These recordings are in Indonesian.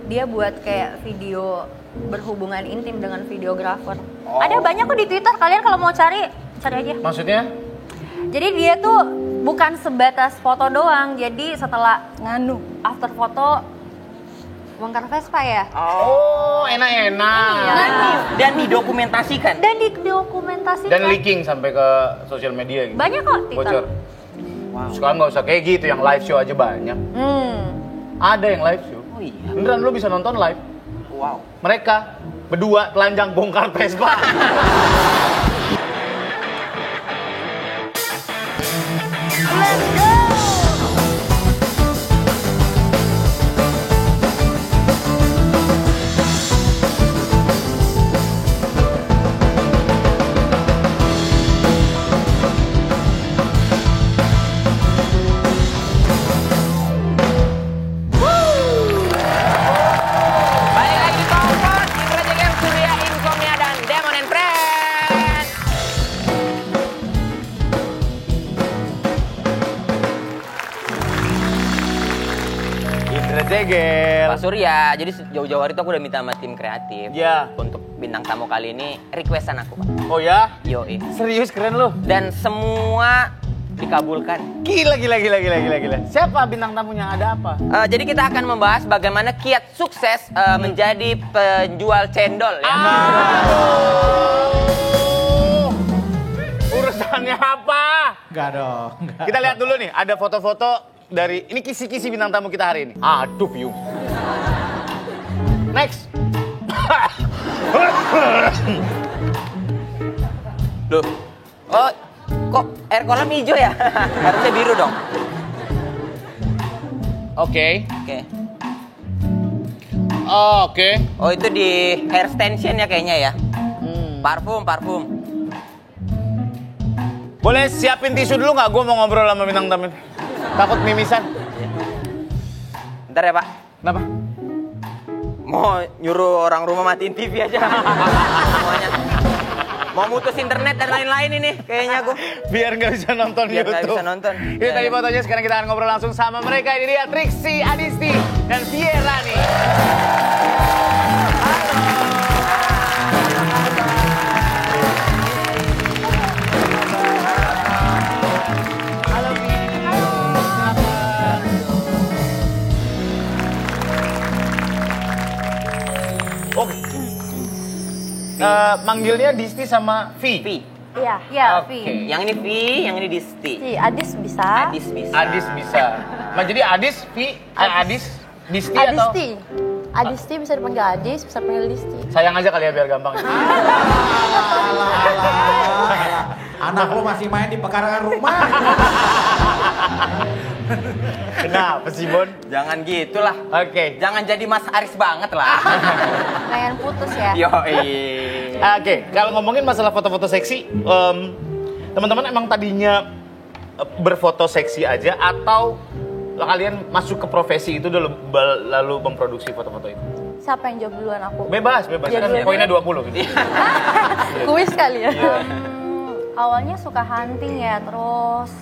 dia buat kayak video berhubungan intim dengan videografer. Ada banyak kok di Twitter, kalian kalau mau cari aja. Maksudnya? Jadi dia tuh bukan sebatas foto doang, jadi setelah after foto bongkar Vespa ya. Oh, enak-enak. Iya. Dan didokumentasikan. Dan leaking sampai ke sosial media gitu. Banyak kok Twitter. Bocor. Wow. Sekarang nggak usah kayak gitu, yang live show aja banyak. Ada yang live show. Oh iya. Beneran lu bisa nonton live. Wow. Mereka berdua telanjang bongkar Vespa. Let's go! Balik lagi di Kompos, Indra Jegem, Surya Insomnia dan Demon and Friends. Indra Jegel. Pak Surya, jadi jauh-jauh hari itu aku udah minta sama tim kreatif. Ya. Untuk bintang tamu kali ini requestan aku, Pak. Oh ya? Yoi. Serius keren lu. Dan semua dikabulkan. Gila. Siapa bintang tamunya? Ada apa? Jadi kita akan membahas bagaimana kiat sukses menjadi penjual cendol ya. Urusannya apa? Enggak dong. Kita lihat dulu nih, ada foto-foto dari ini kisi-kisi bintang tamu kita hari ini. Aduh, Piung. Next. Loh. Oh, kok air kolam hijau ya? Harusnya biru dong. Oke. Oke. Oh, oke. Oh, itu di hair extension ya kayaknya ya. Parfum. Boleh siapin tisu dulu nggak? Gue mau ngobrol sama bintang tamu. Takut mimisan. Bentar ya, Pak. Kenapa? Mau nyuruh orang rumah matiin TV aja. Semuanya. Mau mutus internet dan lain-lain ini kayaknya gue. Biar nggak bisa nonton Biar nggak YouTube. bisa nonton. Ini tadi fotonya, sekarang kita akan ngobrol langsung sama mereka. Ini dia Trixie, Adisti, dan Viera nih. Halo. Oke. Manggilnya Disti sama Vi. V. Iya, Oke. Vi. Yang ini V, yang ini Disti. Adis bisa. Adis bisa. Adis bisa. Nah, jadi Adis, Vi, Adis, Disti atau? Adisti. Adisti bisa dipanggil Adis, bisa dipanggil Disti. Sayang aja kali ya biar gampang. Anak lu masih main di pekarangan rumah. Kenapa sih, Bon? Jangan gitulah. Oke. Jangan jadi Mas Aris banget lah. Pengen putus ya. Yoi. Oke, kalau ngomongin masalah foto-foto seksi, teman-teman emang tadinya berfoto seksi aja atau kalian masuk ke profesi itu dulu lalu memproduksi foto-foto itu? Siapa yang jawab duluan aku? Bebas. Ya, Kan duluan. poinnya 20 gitu. Kuis kali ya. Iya. Awalnya suka hunting ya, terus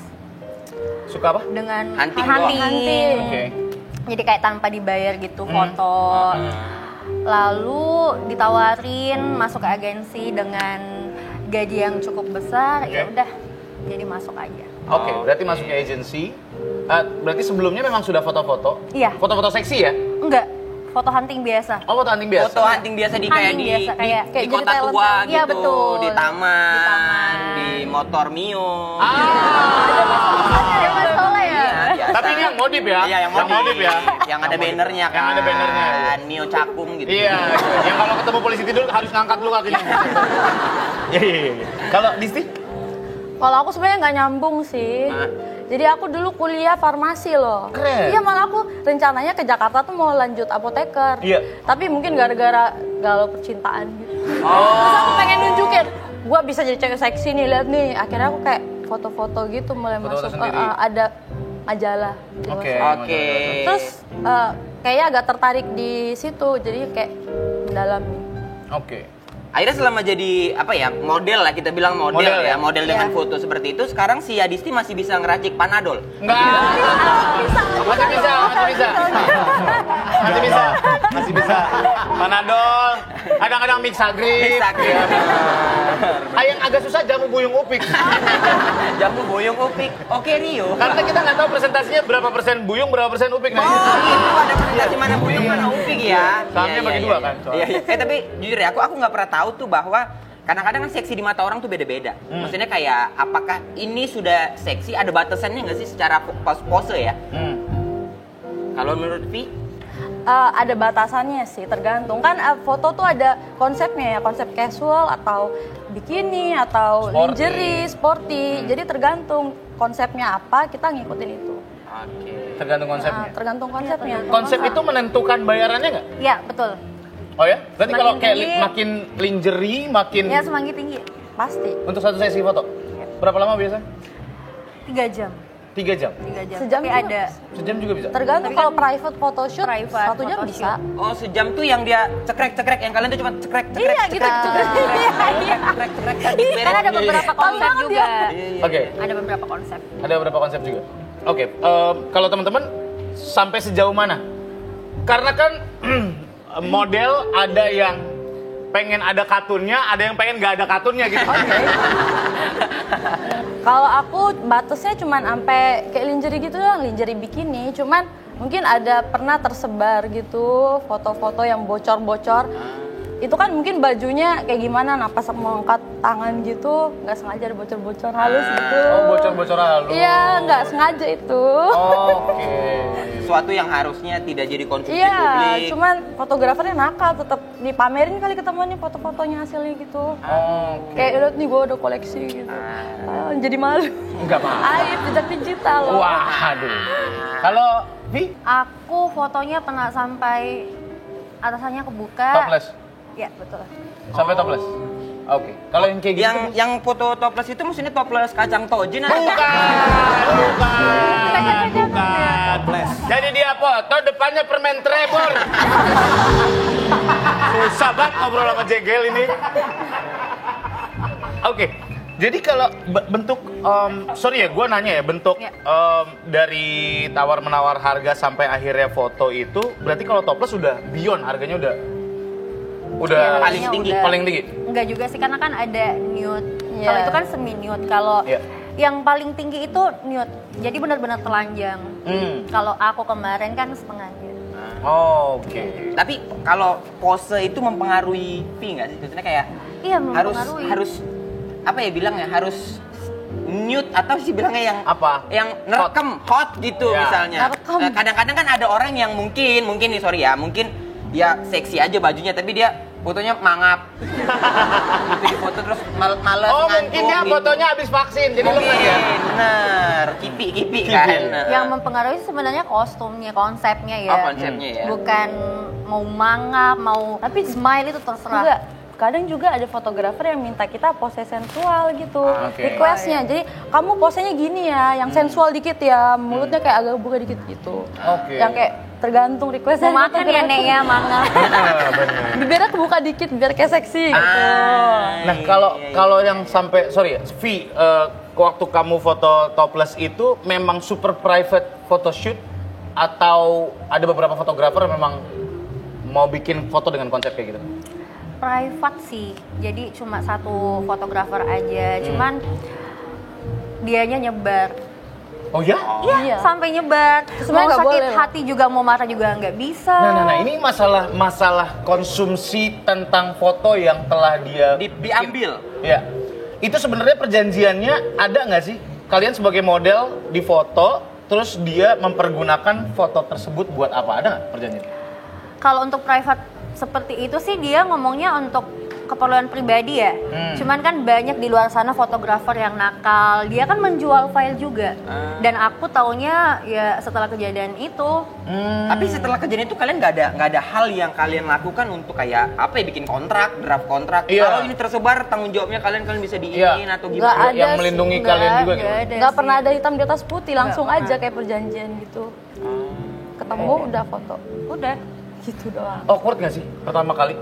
Suka apa? dengan Hunting Hunting. Oke. Jadi kayak tanpa dibayar gitu foto. Lalu ditawarin masuk ke agensi dengan gaji yang cukup besar, Oke. ya udah jadi masuk aja. Oke, berarti masuk ke agensi. Berarti sebelumnya memang sudah foto-foto? Iya. Foto-foto seksi ya? Enggak, foto hunting biasa. Oh, foto hunting biasa? Foto hunting biasa di kayak Hunting di, biasa, di, kayak di jadi kota talent. tua Iya, gitu, betul. di taman, Di taman. di motor Mio. Ada masalah ya? Iya, biasa. Tapi ini yang modif ya? Iya, yang modif ya? Yang ada bannernya kan. Yang ada bannernya. Mio cakung gitu. Iya, yang kalau ketemu polisi tidur harus ngangkat dulu kakinya. Iya. Kalau Disti? Kalau aku sebenarnya nggak nyambung sih. Jadi aku dulu kuliah farmasi loh. Keren. Iya, malah aku rencananya ke Jakarta tuh mau lanjut apoteker. Iya. Tapi mungkin gara-gara galau percintaan gitu. Terus aku pengen nunjukin, gua bisa jadi cewek seksi nih, lihat nih. Akhirnya aku kayak foto-foto gitu mulai Foto-foto masuk sendiri. ada majalah. di Oke. luar. Oke. Terus kayaknya agak tertarik di situ, jadi kayak mendalami. Oke. Akhirnya selama jadi apa ya model lah kita bilang model ya, model dengan Iya. foto seperti itu. Sekarang si Adisti masih bisa ngeracik panadol. Enggak. Masih bisa. Panadol. Kadang-kadang Mixagrip. Mixagrip. Yang agak susah jamu buyung upik. Jamu boyong upik. Oke Rio. Karena kita nggak tahu presentasinya berapa persen buyung, berapa persen upik. Oh gitu, ada presentasi mana buyung mana upik ya. Sahamnya bagi dua kan, soalnya. Iya. Tapi jujur ya, aku nggak pernah tahu tuh bahwa kadang-kadang kan seksi di mata orang tuh beda-beda. Maksudnya kayak apakah ini sudah seksi, ada batasannya nggak sih secara pose ya? Kalau menurut Vi? Ada batasannya sih, tergantung kan foto tuh ada konsepnya ya, konsep casual atau bikini atau Sporty. lingerie, sporty. Jadi tergantung konsepnya apa, kita ngikutin itu. Oke. Tergantung konsepnya. Tergantung konsepnya. Konsep itu menentukan bayarannya nggak? Iya, betul. Oh ya? Berarti Semakin kalau kayak tinggi- makin lingerie, makin Ya semakin tinggi. Pasti. untuk satu sesi foto. Berapa lama biasa? 3 jam. 3 jam. 3 jam. Sejam Tapi juga ada Sejam juga bisa. Tergantung Tapi kan kalau private photoshoot private 1 jam photoshoot. bisa. Oh sejam tuh yang dia cekrek-cekrek, yang kalian tuh cuma cekrek-cekrek. Iya, gitu. Cekrek-cekrek tadi beres. kan ada beberapa konsep banget juga. Oke. Ada beberapa konsep. Ada beberapa konsep juga. Oke, kalau teman-teman sampai sejauh mana? Karena kan model ada yang pengen ada kartunnya, ada yang pengen nggak ada kartunnya gitu. Kalau aku batasnya cuman sampai kayak lingerie gitu doang, lingerie bikini. Cuman mungkin ada pernah tersebar gitu foto-foto yang bocor-bocor. Itu kan mungkin bajunya kayak gimana, nah pas mau angkat tangan gitu nggak sengaja ada bocor-bocor halus gitu. Oh, bocor-bocor halus. Iya, nggak sengaja itu. Oke. Sesuatu yang harusnya tidak jadi konsumsi Iya, publik. cuman fotografernya nakal, tetap dipamerin kali ketemuannya foto-fotonya hasilnya gitu. Oke. Kayak lihat nih gue udah koleksi gitu. Jadi malu. Enggak apa-apa. Aib jejak digital loh. Waduh. Kalau Vi, Aku fotonya pernah sampai atasannya kebuka. topless. Ya, betul. Sampai topless. Oke. Kalau yang kayak gitu Yang foto topless itu maksudnya topless kacang tojin atau? Toples. Jadi dia foto depannya permen Trevor. Susah banget ngobrol sama Jegel ini. Oke. Jadi kalau bentuk, sorry ya, gue nanya ya, bentuk Ya. dari tawar-menawar harga sampai akhirnya foto itu, berarti kalau topless udah beyond, harganya udah Ya, paling harganya tinggi. paling tinggi. Enggak juga sih, karena kan ada nude. Iya. Kalau itu kan semi nude. Kalau Iya. yang paling tinggi itu nude. Jadi benar-benar telanjang. Kalau aku kemarin kan setengah nude. Oke. Tapi kalau pose itu mempengaruhi Vi nggak sih? Maksudnya kayak Iya, harus mempengaruhi. apa ya bilangnya, harus nude atau sih bilangnya yang Apa? yang nerekam hot gitu Ya. misalnya. Nerekam. Nah, kadang-kadang kan ada orang yang mungkin nih sorry ya, mungkin dia seksi aja bajunya tapi dia fotonya mangap. Gitu di foto terus males Oh, ngantuk mungkin dia gitu. fotonya habis vaksin, jadi Mungkin, lemes ya. bener, kipi kan. Nah. Yang mempengaruhi sebenarnya kostumnya, konsepnya ya. Oh, konsepnya ya. Bukan mau mangap, mau Tapi smile itu terserah. Enggak, kadang juga ada fotografer yang minta kita pose sensual gitu. Oke. Requestnya, jadi kamu posenya gini ya, yang sensual dikit ya, mulutnya kayak agak buka dikit gitu. Oke. Yang kayak tergantung requestnya. Mau makan ya, Nek ya, mangap. Bibirnya kebuka dikit biar kayak seksi gitu. Nah, kalau yang sampai sorry ya, Vi, waktu kamu foto topless itu memang super private photoshoot atau ada beberapa fotografer memang mau bikin foto dengan konsep kayak gitu? Private sih, jadi cuma satu fotografer aja. Cuman dianya nyebar. Oh ya? Iya. Sampai nyebar. Sebenarnya Mau nggak sakit boleh loh. hati juga, mau marah juga nggak bisa. Nah, ini masalah konsumsi tentang foto yang telah dia Diambil. Ya, itu sebenarnya perjanjiannya ada nggak sih? Kalian sebagai model di foto, terus dia mempergunakan foto tersebut buat apa? Ada nggak perjanjian? Kalau untuk private seperti itu sih dia ngomongnya untuk keperluan pribadi ya. Cuman kan banyak di luar sana fotografer yang nakal. Dia kan menjual file juga. Dan aku taunya ya setelah kejadian itu. Tapi setelah kejadian itu kalian nggak ada hal yang kalian lakukan untuk kayak apa ya, bikin kontrak, draft kontrak. Iya. Kalau ini tersebar tanggung jawabnya kalian bisa diinin Iya. atau Nggak gimana? ada Yang sih, melindungi Nggak, kalian juga gitu? nggak ada Nggak sih. pernah ada hitam di atas putih, langsung Nggak aja kayak perjanjian gitu. Ketemu udah foto. Udah. Gitu doang. Awkward nggak sih pertama kali?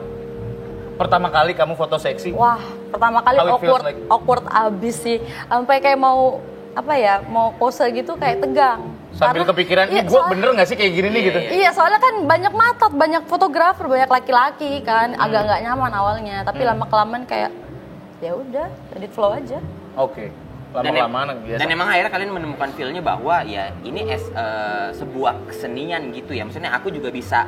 pertama kali kamu foto seksi? Wah, pertama kali How it feels awkward abis sih. Sampai kayak mau pose gitu kayak tegang. Sambil Karena- kepikiran, iya, ini gue bener gak sih kayak gini nih gitu? Iya, soalnya kan banyak matot, banyak fotografer, banyak laki-laki kan, agak nggak nyaman awalnya. Tapi lama-kelamaan kayak ya udah, let it flow aja. Oke, Dan lama-lamaan biasa. Dan emang akhirnya kalian menemukan feel-nya bahwa ya ini sebuah kesenian gitu ya. Maksudnya aku juga bisa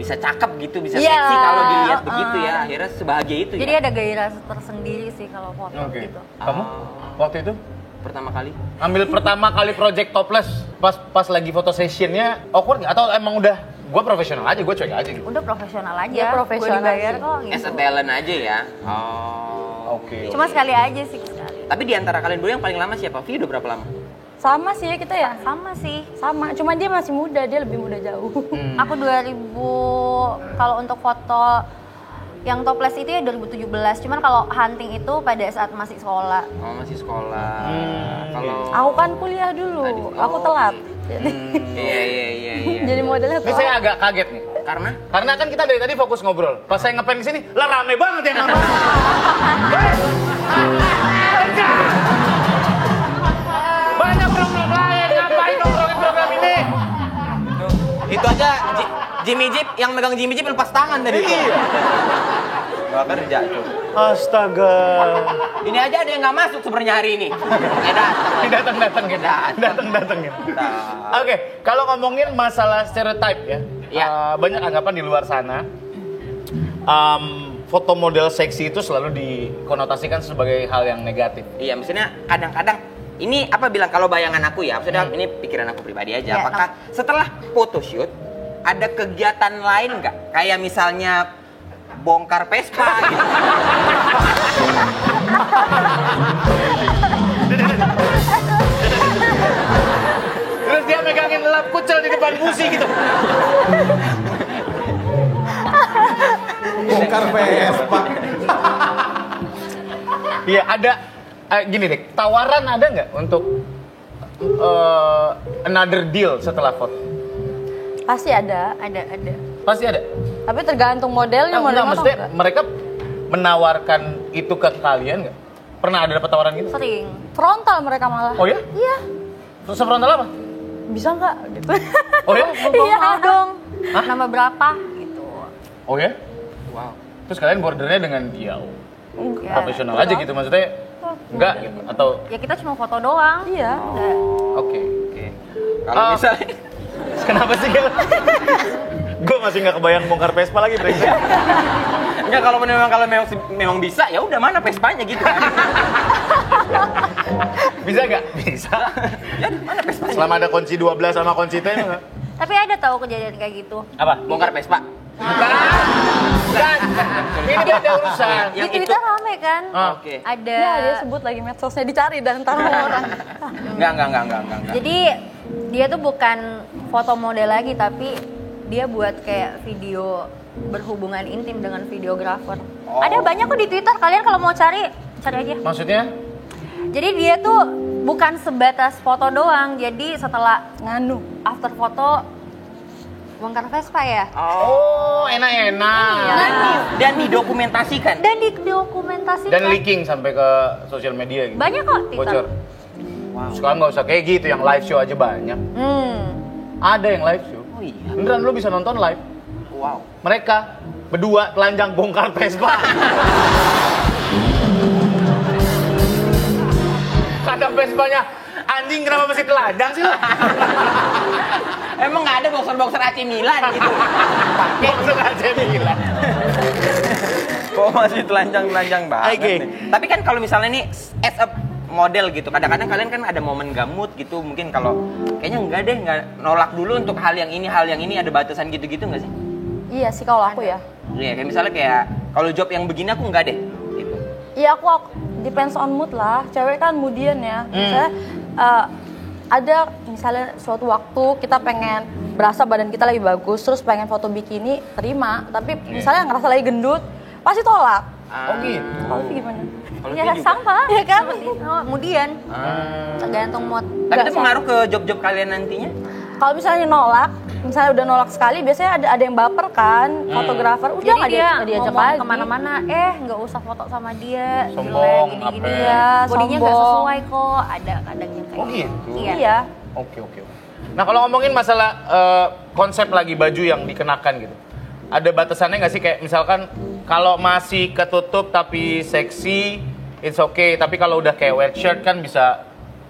cakep gitu, bisa Iya, seksi kalau dilihat begitu ya. Akhirnya sebahagia itu Jadi ya. ada gairah tersendiri sih kalau foto Oke, gitu. kamu waktu itu? Pertama kali. Ambil pertama kali project topless pas lagi foto sessionnya awkward nggak? Atau emang udah gue profesional aja, gue cuek aja gitu? Udah profesional aja. Dia profesional Gua dibayar sih. kok gitu. As a talent aja ya. Oh. Oke. Cuma sekali aja sih sekali. Tapi di antara kalian berdua yang paling lama siapa? Vi udah berapa lama? Sama sih kita ya, Sama sih. sama. Cuma dia masih muda, dia lebih muda jauh. Aku 2000 kalau untuk foto yang topless itu ya 2017. Cuman kalau hunting itu pada saat masih sekolah. Oh, masih sekolah. Kalau Aku kan kuliah dulu, aku telat. Jadi, iya. jadi modelnya Ini saya agak kaget nih. Karena kan kita dari tadi fokus ngobrol. Pas saya ngepen kesini, lah rame banget yang nonton. Banyak program lain, ngapain nongkrongin program ini? itu aja Jimmy Jeep yang megang Jimmy Jeep lepas tangan tadi. Iya. Gak kerja tuh. Astaga. Ini aja ada yang nggak masuk sebenarnya hari ini. Datang gitu. Oke, kalau ngomongin masalah stereotype ya, Ya. banyak anggapan di luar sana. Foto model seksi itu selalu dikonotasikan sebagai hal yang negatif. Iya, maksudnya kadang-kadang ini apa bilang kalau bayangan aku ya, maksudnya ini pikiran aku pribadi aja. Ya, Apakah setelah photoshoot ada kegiatan lain nggak? Kayak misalnya bongkar Vespa gitu. Terus dia megangin lap kucel di depan busi gitu. Bongkar Vespa. Iya, ada gini deh, tawaran ada nggak untuk another deal setelah foto? pasti ada. Ada. Pasti ada. Tapi tergantung modelnya, Enggak, modelnya atau maksudnya enggak. mereka menawarkan itu ke kalian nggak? Pernah ada dapat tawaran gitu? Sering. Frontal mereka malah. Oh ya? Iya. Terus frontal apa? Bisa nggak? Gitu. Oh ya? Iya dong. Hah? Nama berapa gitu. Oh ya? Wow. Terus kalian bordernya dengan dia Ya, profesional aja gitu maksudnya? Enggak gitu atau Ya kita cuma foto doang. Iya. Udah. oke. Kalau misalnya Kenapa sih Gel? Gue masih nggak kebayang bongkar Vespa lagi brengsek. enggak, kalau memang bisa ya udah mana Vespanya gitu kan. Bisa nggak? Bisa. Ya mana Vespanya? Selama ada kunci 12 sama kunci 10 nggak? Tapi ada tahu kejadian kayak gitu. Apa? Bongkar Vespa. Bukan. Ini beda urusan. Di Yang itu. Twitter rame kan? Ah. Oke. Ada. Ya, dia sebut lagi medsosnya, dicari dan ntar sama orang. Enggak. Jadi dia tuh bukan foto model lagi tapi dia buat kayak video berhubungan intim dengan videografer. Oh. Ada banyak kok di Twitter. Kalian kalau mau cari aja. Maksudnya? Jadi dia tuh bukan sebatas foto doang. Jadi setelah Nganu. after foto bongkar Vespa ya. Oh, enak-enak. Dan didokumentasikan. Dan didokumentasikan. Dan leaking sampai ke sosial media gitu. Banyak kok Twitter. Bocor. Sekarang nggak usah kayak gitu, yang live show aja banyak. Ada yang live show. Oh iya. Beneran lu bisa nonton live. Wow. Mereka berdua telanjang bongkar Vespa. Kata Vespanya, anjing kenapa masih telanjang sih lu? Emang nggak ada boxer AC Milan gitu. Boxer aja bilang. Kok masih telanjang banget Oke. nih. Tapi kan kalau misalnya nih as a model gitu, kadang-kadang kalian kan ada momen gamut gitu, mungkin kalau kayaknya enggak deh, nggak nolak dulu untuk hal yang ini ada batasan gitu-gitu nggak sih? Iya sih kalau aku ya. Iya, kayak misalnya kayak kalau job yang begini aku enggak deh gitu. Iya aku depends on mood lah. Cewek kan moodian ya. Misalnya ada misalnya suatu waktu kita pengen berasa badan kita lagi bagus, terus pengen foto bikini, terima. Tapi misalnya ngerasa lagi gendut, pasti tolak. Oh gitu. Kalau itu gimana? Kalau Ya dia juga. sama. Iya kan? Kemudian tergantung mood. Tapi Nggak itu pengaruh ke job-job kalian nantinya? Kalau misalnya nolak, misalnya udah nolak sekali, biasanya ada yang baper kan, fotografer, udah Jadi nggak dia diajak ngomong lagi. kemana-mana, nggak usah foto sama dia, Sombong, gini-gini. apa? Iya, Bodinya nggak sombong. sesuai kok, ada kadang yang kayak Oh gitu? Iya. Iya. Oke. Nah kalau ngomongin masalah konsep lagi baju yang dikenakan gitu, ada batasannya nggak sih, kayak misalkan kalau masih ketutup tapi seksi, it's okay. Tapi kalau udah kayak white shirt kan bisa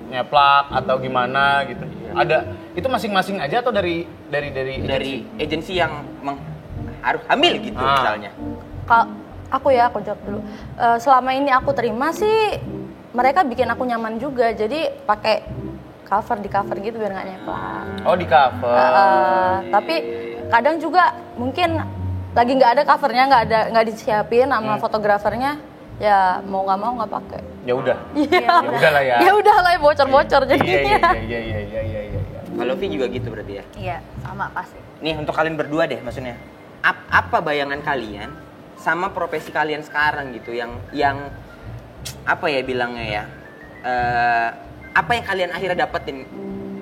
nyeplak atau gimana gitu. Ada itu masing-masing aja atau dari agensi yang harus ambil gitu misalnya. Aku jawab dulu. Selama ini aku terima sih, mereka bikin aku nyaman juga. Jadi pakai di cover gitu biar nggak nyeplak. Oh di cover. Tapi kadang juga mungkin lagi nggak ada covernya, nggak disiapin sama fotografernya, ya mau nggak pakai. Ya udah. Ya udahlah ya. Ya udahlah, bocor-bocor jadinya. Iya. Kalau Vi juga gitu berarti ya. Iya, sama pasti. Nih untuk kalian berdua deh, maksudnya apa bayangan kalian sama profesi kalian sekarang gitu, yang apa ya bilangnya ya, apa yang kalian akhirnya dapetin,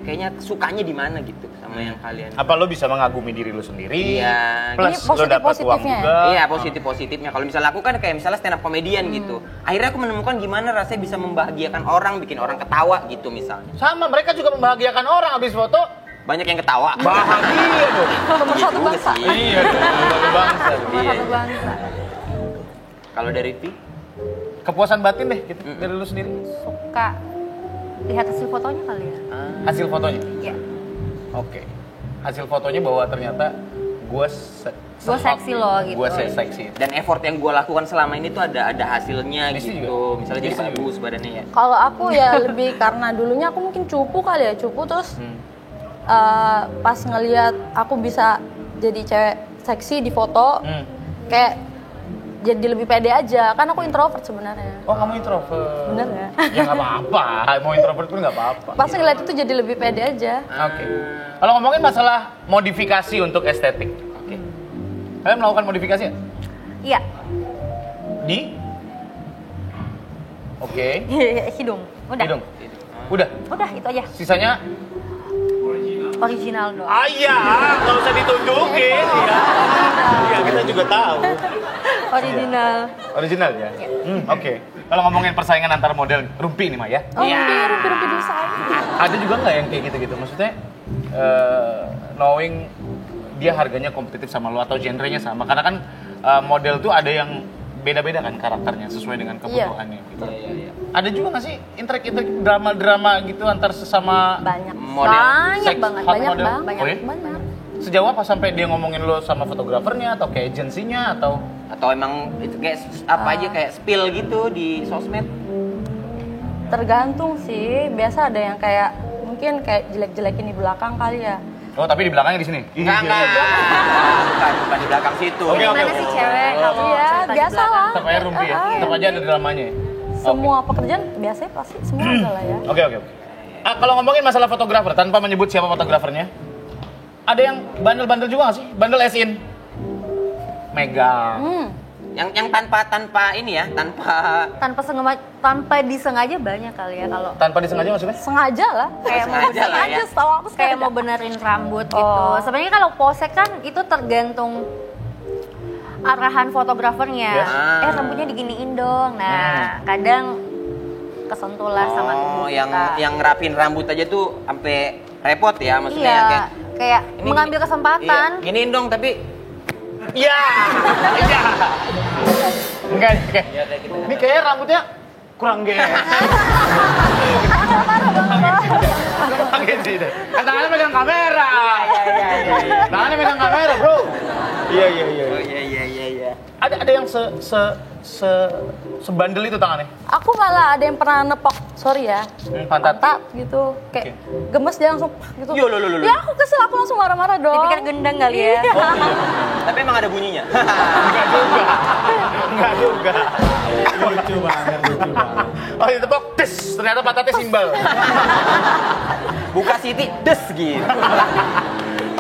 kayaknya sukanya di mana gitu sama yang kalian. Apa lo bisa mengagumi diri lo sendiri? Iya. Plus Ini lo dapat uang positif-positifnya. juga. Iya, positifnya. Kalau misalnya aku kan kayak misalnya stand up comedian gitu. Akhirnya aku menemukan gimana rasanya bisa membahagiakan orang, bikin orang ketawa gitu misalnya. Sama, mereka juga membahagiakan orang habis foto. Banyak yang ketawa. Bahagia dong. Nomor satu juga bangsa. sih. Iya dong, sebagai bangsa. Nomor satu bangsa. Kalau dari Vi? Kepuasan batin deh gitu, dari lu sendiri. Suka lihat hasil fotonya kali ya. Hasil fotonya. Iya. Oke. Hasil fotonya bahwa ternyata gue seksi loh gitu. Gue seksi. Dan effort yang gue lakukan selama ini tuh ada hasilnya Desi gitu. juga. Misalnya jadi Desi juga. bagus badannya ya. Kalau aku ya lebih karena dulunya aku mungkin cupu kali ya, terus pas ngelihat aku bisa jadi cewek seksi di foto, kayak jadi lebih pede aja. Kan aku introvert sebenarnya. Oh, kamu introvert. Bener nggak? Ya nggak apa-apa. Mau introvert pun nggak apa-apa. Pas ngeliat itu jadi lebih pede aja. Oke. Kalau ngomongin masalah modifikasi untuk estetik, kalian melakukan modifikasi ya? Iya. Di? Oke. Hidung. Udah. Hidung. Udah. Udah, itu aja. Sisanya? Original dong. Iya, nggak usah ditunjukin. Iya, kita juga tahu. Original. Original ya? Oke. Kalau ngomongin persaingan antar model, Rumpi nih, Mah ya? Oh, rumpi desain. Ada juga nggak yang kayak gitu-gitu? Maksudnya, knowing dia harganya kompetitif sama lo atau genrenya sama? Karena kan model tuh ada yang beda-beda kan karakternya sesuai dengan kebutuhannya. Gitu. Iya. Ada juga nggak sih intrik-intrik drama-drama gitu antar sesama Banyak. Model. Banyak Sex banget. hot Banyak model? banget. Oh, ya? Banyak. Sejauh apa sampai dia ngomongin lo sama fotografernya atau kayak agensinya atau? Atau emang itu kayak apa aja kayak spill gitu di sosmed? Tergantung sih. Biasa ada yang kayak mungkin kayak jelek-jelekin di belakang kali ya. Oh, tapi di belakangnya di sini. Enggak. Bukan di belakang situ. Oke, oke. Gimana sih cewek kalau Iya, cerita di biasa belakang? lah. Tetap aja Rumpi ya. Tetap aja ada dramanya. ya? Semua pekerjaan biasanya pasti semua ada lah ya. Oke. Kalau ngomongin masalah fotografer tanpa menyebut siapa fotografernya, ada yang bandel-bandel juga nggak sih? Bandel as in megang. Yang tanpa ini ya, tanpa disengaja banyak kali ya kalau Tanpa disengaja maksudnya? Sengaja lah. kayak mau Sengaja lah ya. Setahu aku kayak mau sengaja. benerin rambut gitu. Oh. Sebenarnya kalau pose kan itu tergantung arahan fotografernya. Yes. Rambutnya diginiin dong. Nah, kadang kesentuh lah sama tubuh kita. yang ngerapin rambut aja tuh sampai repot ya, maksudnya Iya, yang kayak ini- mengambil kesempatan. Iya, giniin dong tapi Iya. Iya. Enggak. ya kayak gitu. Ini kayaknya rambutnya kurang geser. Pakai sih deh. Tangannya megang kamera. Iya. Tangannya megang kamera, bro. Iya. Oh iya. Ada yang sebandel itu tangannya. Aku malah ada yang pernah nepok, sorry ya, Pantat. gitu, kayak gemes dia langsung gitu. Yo, lo. Ya aku kesel, aku langsung marah-marah dong. Dipikir gendang kali ya. Tapi emang ada bunyinya. Enggak juga. Lucu banget. Oh, ditepok, des. Ternyata pantatnya simbal. Buka Siti des gitu.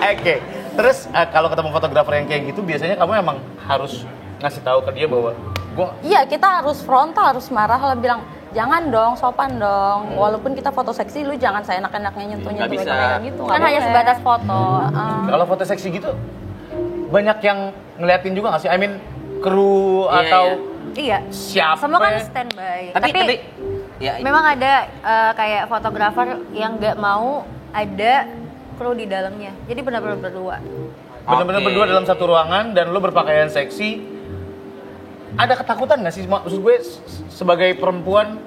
Oke. Terus kalau ketemu fotografer yang kayak gitu, biasanya kamu emang harus ngasih tahu ke dia bahwa gua Iya, kita harus frontal, harus marah lah, bilang jangan dong, sopan dong. Walaupun kita foto seksi, lu jangan seenak-enaknya nyentuh-nyentuh Nggak bisa. mereka gitu. Kan hanya sebatas foto. Kalau foto seksi gitu banyak yang ngeliatin juga nggak sih? I mean kru Iya, atau Iya. siapa? Semua kan standby. Tapi ya, memang ada kayak fotografer yang nggak mau ada kru di dalamnya. Jadi benar-benar berdua. benar-benar Oke. berdua dalam satu ruangan dan lo berpakaian seksi. Ada ketakutan nggak sih? Maksud gue sebagai perempuan,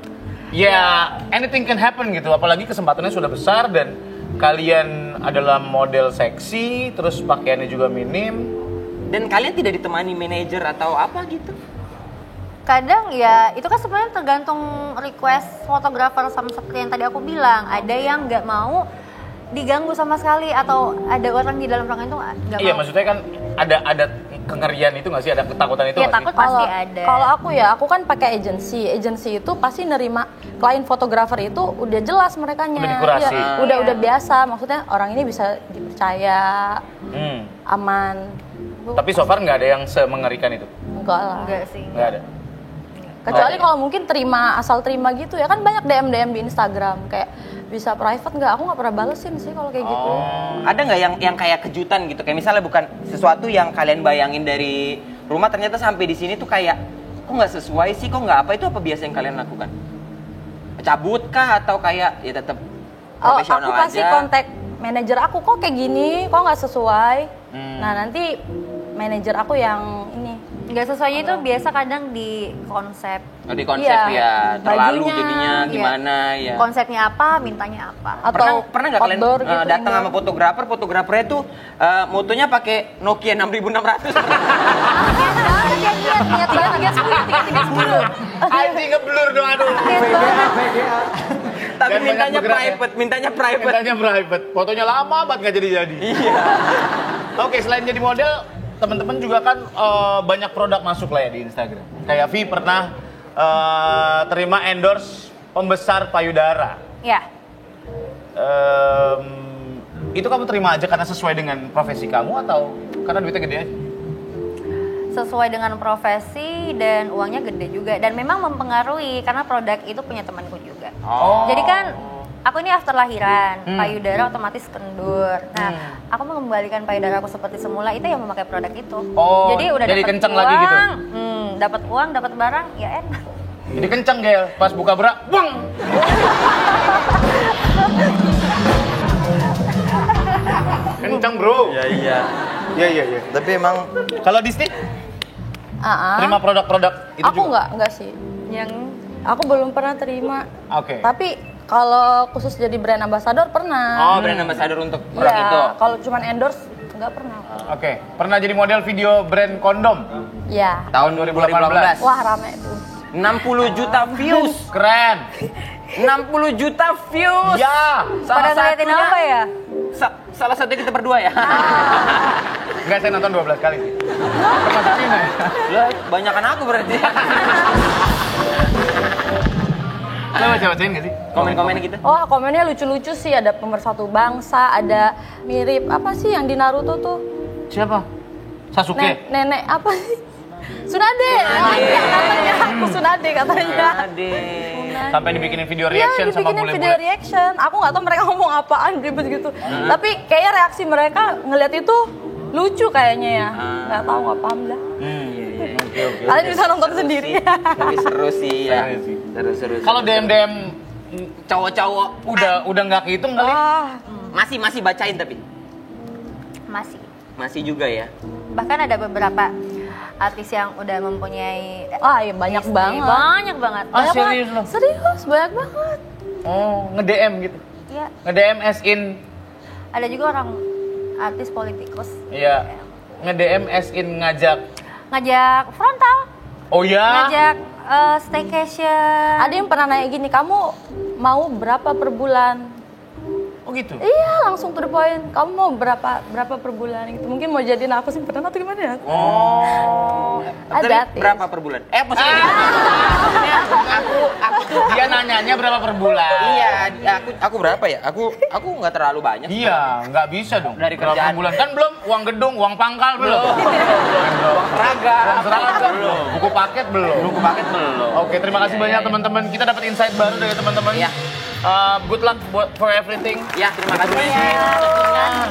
ya anything can happen gitu. Apalagi kesempatannya sudah besar dan kalian adalah model seksi, terus pakaiannya juga minim. dan kalian tidak ditemani manajer atau apa gitu? Kadang ya itu kan sebenarnya tergantung request fotografer, sama seperti yang tadi aku bilang. Ada yang nggak mau diganggu sama sekali atau ada orang di dalam ruangan itu nggak Iya, mau. maksudnya kan ada kengerian itu nggak sih? Ada ketakutan itu Iya, nggak takut sih? pasti ada. Kalau aku kan pakai agensi itu pasti nerima klien fotografer itu udah jelas merekanya. Udah dikurasi. Iya, udah biasa. Maksudnya orang ini bisa dipercaya, Hmm. aman. Tapi so far nggak ada yang semengerikan itu? Enggak lah. Enggak sih. Nggak ada? Kecuali kalau mungkin asal terima gitu ya, kan banyak DM di Instagram kayak bisa private nggak? Aku nggak pernah balesin sih kalau kayak gitu. Ada nggak yang kayak kejutan gitu? Kayak misalnya bukan sesuatu yang kalian bayangin dari rumah, ternyata sampai di sini tuh kayak kok nggak sesuai sih, kok nggak apa, itu apa biasa yang kalian lakukan? Cabut kah atau kayak ya tetap Oh, profesional aku pasti aja? kontak manajer aku, kok kayak gini, kok nggak sesuai. Nah nanti manajer aku yang ini. Nggak sesuainya itu biasa kadang di konsep. Oh, di konsep Iya, ya, terlalu bajunya, jadinya Iya. gimana ya? Konsepnya apa, mintanya apa. Atau Pernah nggak kalian outdoor gitu, datang indoor. sama fotografernya tuh motonya pakai Nokia 6600? Niat banget 310. Anjing ngeblur dong, aduh. VGA. Tapi Dan banyak bergerak mintanya private. Mintanya private. Fotonya lama banget nggak jadi-jadi. Iya. Oke, selain jadi model, teman-teman juga kan banyak produk masuk lah ya di Instagram. Kayak Vi pernah terima endorse pembesar payudara. Ya, Itu kamu terima aja karena sesuai dengan profesi kamu atau karena duitnya gede aja? sesuai dengan profesi dan uangnya gede juga. Dan memang mempengaruhi karena produk itu punya temanku juga. Oh. Jadi kan aku ini after lahiran, payudara otomatis kendur. Nah, aku mengembalikan payudara aku seperti semula itu yang memakai produk itu. Oh, Jadi udah jadi dapat kenceng uang, lagi gitu? Dapat uang, dapat barang, ya enak. Jadi kenceng Gel, pas buka bra, buang! Kenceng bro. Iya. Iya. Tapi emang Kalau Disney, terima produk-produk itu Aku juga? enggak sih. Yang Aku belum pernah terima. Oke. Tapi kalau khusus jadi brand ambassador pernah. oh brand ambassador untuk produk Iya, itu. kalau cuman endorse enggak pernah. Oke, pernah jadi model video brand kondom? Iya. Tahun 2018. Wah, rame tuh. 60 juta views. Keren. 60 juta views. Ya. pada ngeliatin apa ya? Salah satu kita berdua ya. Enggak, saya nonton 12 kali sih. Termasuk Cina ya? Lah, banyakan aku berarti. Lo baca-bacain nggak sih? Komen-komennya gitu. Oh, komennya lucu-lucu sih. Ada pemersatu bangsa, ada mirip apa sih yang di Naruto tuh? Siapa? Sasuke? Nenek apa sih? Tsunade. Katanya aku Tsunade katanya. Aduh. Sampai dibikinin video Iya, reaction sama dibikinin video bule-bule. reaction. Aku nggak tahu mereka ngomong apaan ribet gitu. Tapi kayaknya reaksi mereka ngelihat itu lucu kayaknya ya. Nggak tahu, nggak paham dah. Oke. Kalian bisa nonton sendiri. Tapi seru sih ya. Seru sih. Seru. Kalau DM cowok-cowok udah nggak kehitung kali? masih bacain tapi Masih. juga ya. Bahkan ada beberapa artis yang udah mempunyai Iya banyak istri. banget. Banyak banget. Ah, Banyak serius banget. loh? Serius, banyak banget. Oh, nge-DM gitu? Ya, Nge-DM as in, ada juga orang artis politikus iya, nge-DM as in ngajak. ngajak frontal, Oh ya? ngajak staycation. Ada yang pernah nanya gini, kamu mau berapa per bulan? Oh gitu? Iya, langsung to the point. Kamu mau berapa per bulan gitu? Mungkin mau jadiin aku simpanan atau gimana ya? Oh. Ada Tapi artis. berapa per bulan? Maksudnya aku tuh Dia nanyanya berapa per bulan? iya, aku berapa ya? Aku nggak terlalu banyak. Iya, nggak bisa dong. Dari berapa kerjaan. bulan? Kan belum uang gedung, uang pangkal belum. Uang seragam. belum. Buku paket belum. Buku paket belum. Oke, terima kasih banyak teman-teman. Kita dapat insight baru dari teman-teman. Iya. Good luck for everything. Ya, terima kasih.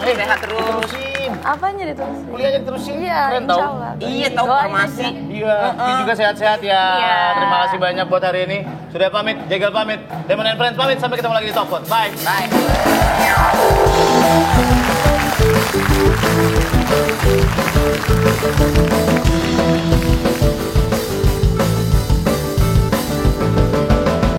Sehat terus. Terusin. Apanya ditulis? Kuliahnya terusin. Iya, Keren insya tau. Allah. Iya, tahu Doain farmasi. aja. Iya, Ki juga sehat-sehat ya. Iya. Terima kasih banyak buat hari ini. Sudah pamit, Jegal pamit, Demon and Friends pamit. Sampai ketemu lagi di Talk Phone. Bye. Bye.